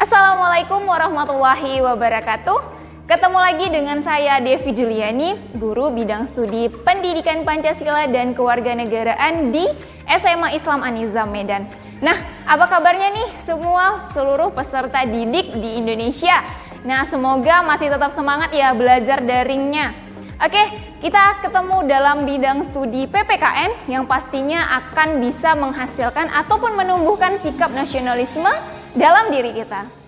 Assalamualaikum warahmatullahi wabarakatuh. Ketemu lagi dengan saya Devi Juliani, guru bidang studi Pendidikan Pancasila dan Kewarganegaraan di SMA Islam An-Nizam Medan. Nah, apa kabarnya nih semua seluruh peserta didik di Indonesia? Nah, semoga masih tetap semangat ya belajar daringnya. Oke, kita ketemu dalam bidang studi PPKN yang pastinya akan bisa menghasilkan ataupun menumbuhkan sikap nasionalisme dalam diri kita.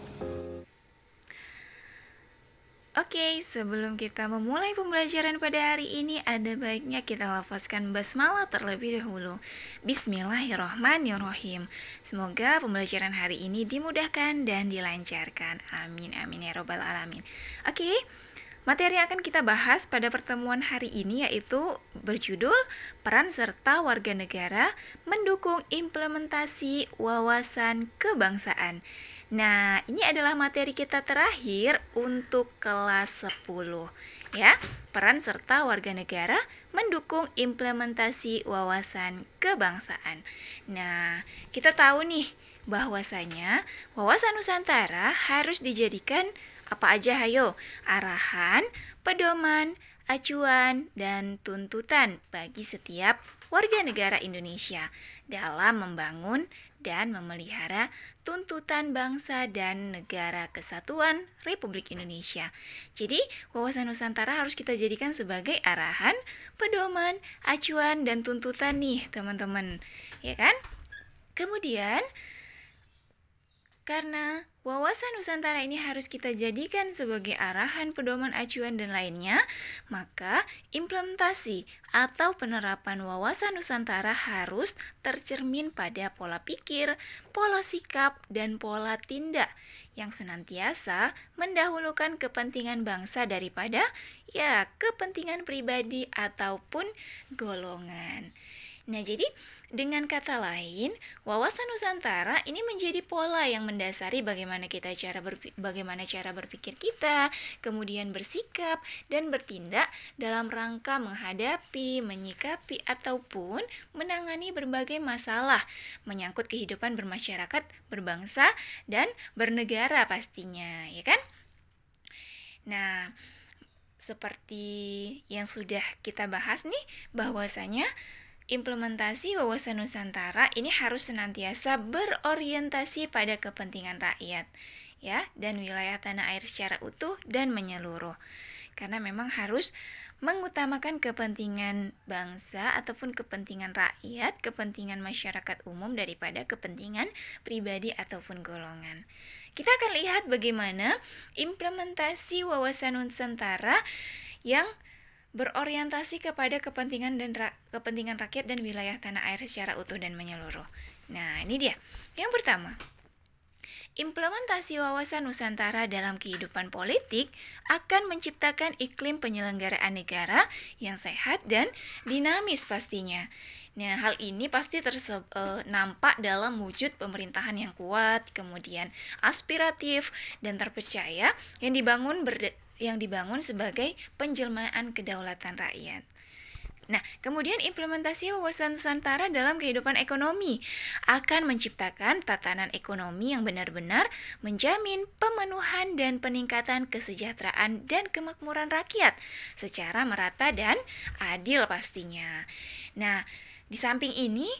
Oke, sebelum kita memulai pembelajaran pada hari ini, ada baiknya kita lafazkan basmalah terlebih dahulu. Bismillahirrahmanirrahim. Semoga pembelajaran hari ini dimudahkan dan dilancarkan. Amin, amin ya robbal alamin. Oke, materi yang akan kita bahas pada pertemuan hari ini yaitu berjudul Peran serta Warga Negara Mendukung Implementasi Wawasan Kebangsaan. Nah, ini adalah materi kita terakhir untuk kelas 10 ya. Peran serta warga negara mendukung implementasi wawasan kebangsaan. Nah, kita tahu nih bahwasanya wawasan Nusantara harus dijadikan apa aja hayo? Arahan, pedoman, acuan, dan tuntutan bagi setiap warga negara Indonesia dalam membangun dan memelihara tuntutan bangsa dan negara kesatuan Republik Indonesia. Jadi, wawasan Nusantara harus kita jadikan sebagai arahan, pedoman, acuan, dan tuntutan nih, teman-teman. Ya kan? Kemudian, karena wawasan Nusantara ini harus kita jadikan sebagai arahan, pedoman, acuan, dan lainnya, maka implementasi atau penerapan wawasan Nusantara harus tercermin pada pola pikir, pola sikap, dan pola tindak yang senantiasa mendahulukan kepentingan bangsa daripada kepentingan pribadi ataupun golongan. Nah, jadi dengan kata lain, wawasan Nusantara ini menjadi pola yang mendasari bagaimana cara berpikir kita, kemudian bersikap dan bertindak dalam rangka menghadapi, menyikapi ataupun menangani berbagai masalah menyangkut kehidupan bermasyarakat, berbangsa dan bernegara pastinya, ya kan? Nah, seperti yang sudah kita bahas nih, bahwasanya implementasi wawasan Nusantara ini harus senantiasa berorientasi pada kepentingan rakyat, ya, dan wilayah tanah air secara utuh dan menyeluruh. Karena memang harus mengutamakan kepentingan bangsa ataupun kepentingan rakyat, kepentingan masyarakat umum daripada kepentingan pribadi ataupun golongan. Kita akan lihat bagaimana implementasi wawasan Nusantara yang berorientasi kepada kepentingan rakyat dan wilayah tanah air secara utuh dan menyeluruh. Nah, ini dia. Yang pertama, implementasi wawasan Nusantara dalam kehidupan politik akan menciptakan iklim penyelenggaraan negara yang sehat dan dinamis pastinya. Nah, hal ini pasti nampak dalam wujud pemerintahan yang kuat, kemudian aspiratif dan terpercaya yang dibangun sebagai penjelmaan kedaulatan rakyat. Nah, kemudian implementasi wawasan Nusantara dalam kehidupan ekonomi akan menciptakan tatanan ekonomi yang benar-benar menjamin pemenuhan dan peningkatan kesejahteraan dan kemakmuran rakyat secara merata dan adil pastinya. Nah, di samping ini,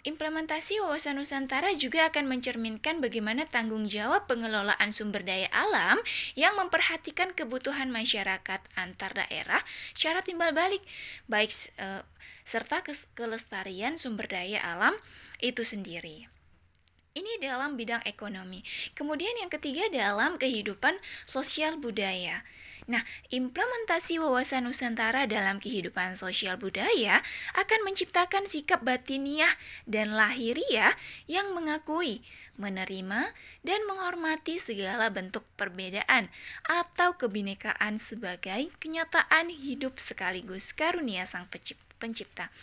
implementasi wawasan Nusantara juga akan mencerminkan bagaimana tanggung jawab pengelolaan sumber daya alam yang memperhatikan kebutuhan masyarakat antar daerah secara timbal balik, baik serta kelestarian sumber daya alam itu sendiri. Ini dalam bidang ekonomi. Kemudian yang ketiga dalam kehidupan sosial budaya. Nah, implementasi wawasan Nusantara dalam kehidupan sosial budaya akan menciptakan sikap batiniah dan lahiriah yang mengakui, menerima, dan menghormati segala bentuk perbedaan atau kebinekaan sebagai kenyataan hidup sekaligus karunia Sang Pencipta.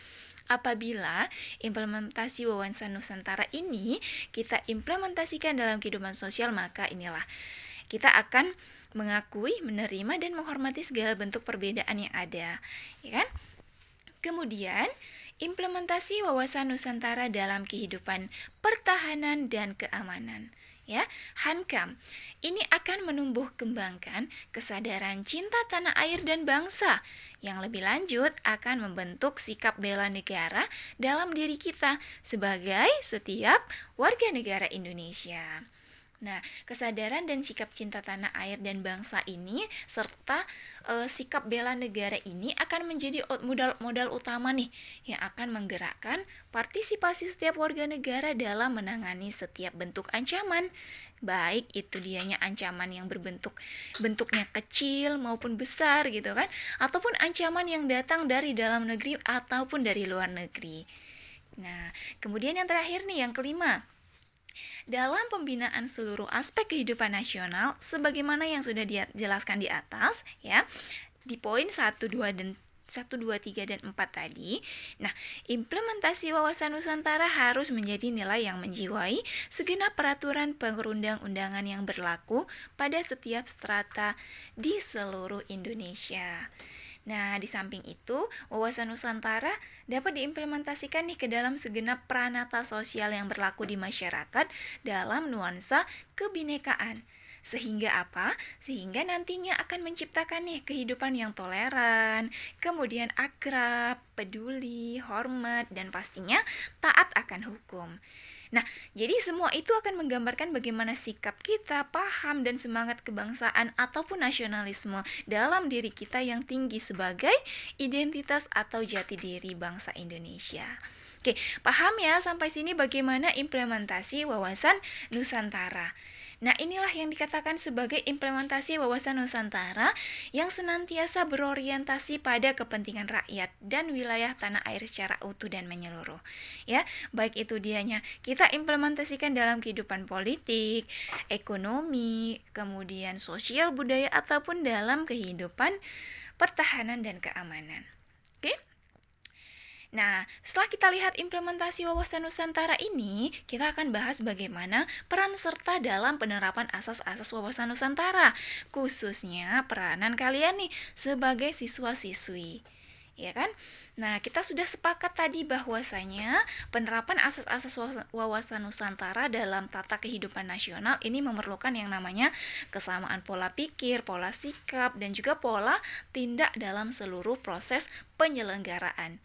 Apabila implementasi wawasan Nusantara ini kita implementasikan dalam kehidupan sosial, maka inilah kita akan mengakui, menerima, dan menghormati segala bentuk perbedaan yang ada, ya kan? Kemudian, implementasi wawasan Nusantara dalam kehidupan pertahanan dan keamanan. ya, hankam. Ini akan menumbuh kembangkan kesadaran cinta tanah air dan bangsa. Yang lebih lanjut akan membentuk sikap bela negara dalam diri kita sebagai setiap warga negara Indonesia. Nah, kesadaran dan sikap cinta tanah air dan bangsa ini serta sikap bela negara ini akan menjadi modal utama nih yang akan menggerakkan partisipasi setiap warga negara dalam menangani setiap bentuk ancaman. Baik itu dianya ancaman yang bentuknya kecil maupun besar gitu kan, ataupun ancaman yang datang dari dalam negeri ataupun dari luar negeri. Nah, kemudian yang terakhir nih, yang kelima, dalam pembinaan seluruh aspek kehidupan nasional, sebagaimana yang sudah dijelaskan di atas, ya, di poin 1, 2, dan 1, 2, 3, dan 4 tadi. Nah, implementasi wawasan Nusantara harus menjadi nilai yang menjiwai segenap peraturan perundang-undangan yang berlaku pada setiap strata di seluruh Indonesia. Nah, di samping itu, wawasan Nusantara dapat diimplementasikan nih ke dalam segenap pranata sosial yang berlaku di masyarakat dalam nuansa kebinekaan. Sehingga apa? Sehingga nantinya akan menciptakan nih kehidupan yang toleran, kemudian akrab, peduli, hormat, dan pastinya taat akan hukum. Nah, jadi semua itu akan menggambarkan bagaimana sikap kita, paham, dan semangat kebangsaan ataupun nasionalisme dalam diri kita yang tinggi sebagai identitas atau jati diri bangsa Indonesia. Oke, paham ya sampai sini bagaimana implementasi wawasan Nusantara. Nah, inilah yang dikatakan sebagai implementasi wawasan Nusantara yang senantiasa berorientasi pada kepentingan rakyat dan wilayah tanah air secara utuh dan menyeluruh. Ya, baik itu dianya kita implementasikan dalam kehidupan politik, ekonomi, kemudian sosial, budaya, ataupun dalam kehidupan pertahanan dan keamanan. Oke? Nah, setelah kita lihat implementasi wawasan Nusantara ini, kita akan bahas bagaimana peran serta dalam penerapan asas-asas wawasan Nusantara, khususnya peranan kalian nih sebagai siswa-siswi. Ya kan? Nah, kita sudah sepakat tadi bahwasanya penerapan asas-asas wawasan Nusantara dalam tata kehidupan nasional ini memerlukan yang namanya kesamaan pola pikir, pola sikap, dan juga pola tindak dalam seluruh proses penyelenggaraan.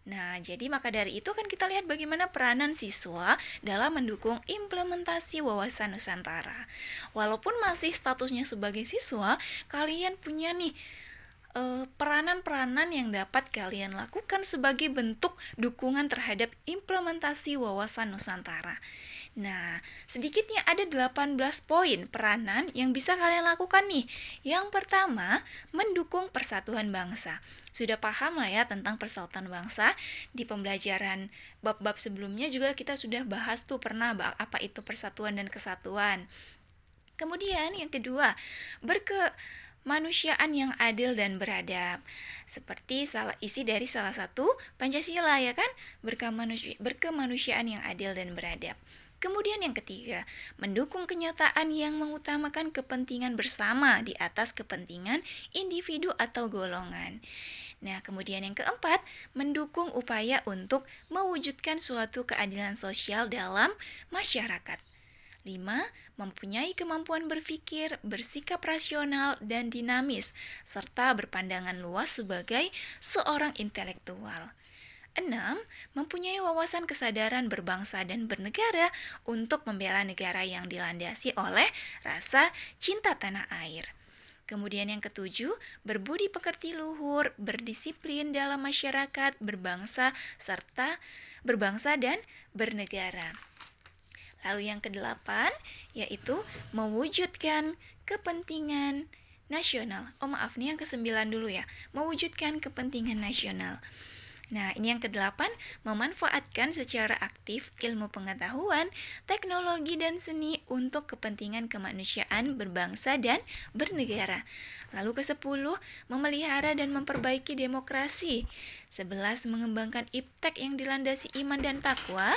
Nah, jadi maka dari itu kan kita lihat bagaimana peranan siswa dalam mendukung implementasi wawasan Nusantara. Walaupun masih statusnya sebagai siswa, kalian punya nih peranan-peranan yang dapat kalian lakukan sebagai bentuk dukungan terhadap implementasi wawasan Nusantara. Nah, sedikitnya ada 18 poin peranan yang bisa kalian lakukan nih. Yang pertama, mendukung persatuan bangsa. Sudah paham lah ya tentang persatuan bangsa. Di pembelajaran bab-bab sebelumnya juga kita sudah bahas tuh pernah apa itu persatuan dan kesatuan. Kemudian yang kedua, berkemanusiaan yang adil dan beradab. Seperti isi dari salah satu Pancasila ya kan? Berkemanusiaan yang adil dan beradab. Kemudian yang ketiga, mendukung kenyataan yang mengutamakan kepentingan bersama di atas kepentingan individu atau golongan. Nah, kemudian yang keempat, mendukung upaya untuk mewujudkan suatu keadilan sosial dalam masyarakat. 5. Mempunyai kemampuan berpikir, bersikap rasional dan dinamis, serta berpandangan luas sebagai seorang intelektual. 6. Mempunyai wawasan kesadaran berbangsa dan bernegara untuk membela negara yang dilandasi oleh rasa cinta tanah air. Kemudian yang ketujuh, berbudi pekerti luhur, berdisiplin dalam masyarakat, berbangsa dan bernegara. Lalu yang kedelapan, yaitu mewujudkan kepentingan nasional. Maaf nih yang kesembilan dulu ya. Mewujudkan kepentingan nasional. Nah, ini yang kedelapan, memanfaatkan secara aktif ilmu pengetahuan, teknologi, dan seni untuk kepentingan kemanusiaan berbangsa dan bernegara. Lalu ke-10, memelihara dan memperbaiki demokrasi. 11, mengembangkan iptek yang dilandasi iman dan takwa.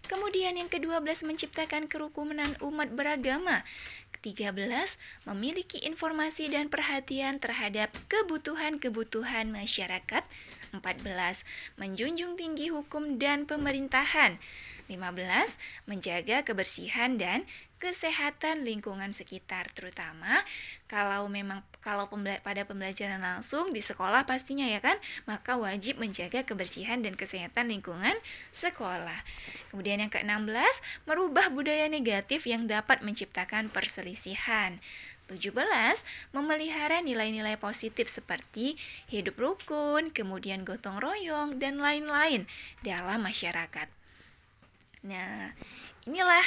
Kemudian yang ke-12, menciptakan kerukunan umat beragama. 13. Memiliki informasi dan perhatian terhadap kebutuhan-kebutuhan masyarakat. 14. Menjunjung tinggi hukum dan pemerintahan. 15. Menjaga kebersihan dan kesehatan lingkungan sekitar, terutama pada pembelajaran langsung di sekolah pastinya ya kan, maka wajib menjaga kebersihan dan kesehatan lingkungan sekolah. Kemudian yang ke-16, merubah budaya negatif yang dapat menciptakan perselisihan. 17, memelihara nilai-nilai positif seperti hidup rukun, kemudian gotong royong, dan lain-lain dalam masyarakat. Nah, inilah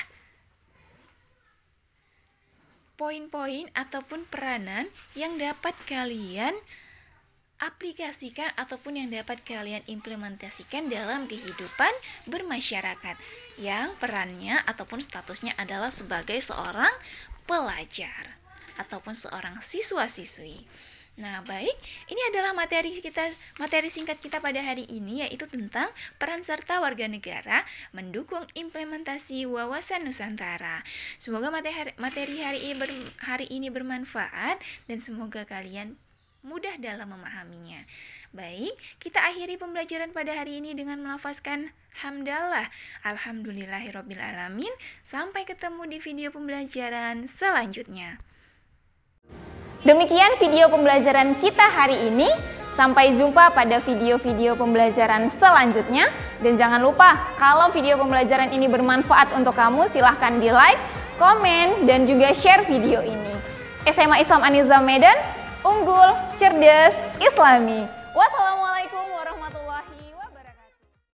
poin-poin ataupun peranan yang dapat kalian aplikasikan ataupun yang dapat kalian implementasikan dalam kehidupan bermasyarakat yang perannya ataupun statusnya adalah sebagai seorang pelajar ataupun seorang siswa-siswi. Nah, baik, ini adalah materi singkat kita pada hari ini, yaitu tentang peran serta warga negara mendukung implementasi wawasan Nusantara. Semoga materi hari ini bermanfaat dan semoga kalian mudah dalam memahaminya. Baik, kita akhiri pembelajaran pada hari ini dengan melafazkan hamdalah. Alhamdulillahirrabbilalamin. Sampai ketemu di video pembelajaran selanjutnya. Demikian video pembelajaran kita hari ini. Sampai jumpa pada video-video pembelajaran selanjutnya. Dan jangan lupa, kalau video pembelajaran ini bermanfaat untuk kamu, silahkan di like, komen, dan juga share video ini. SMA Islam Aniza Medan, unggul, cerdas, islami. Wassalamualaikum.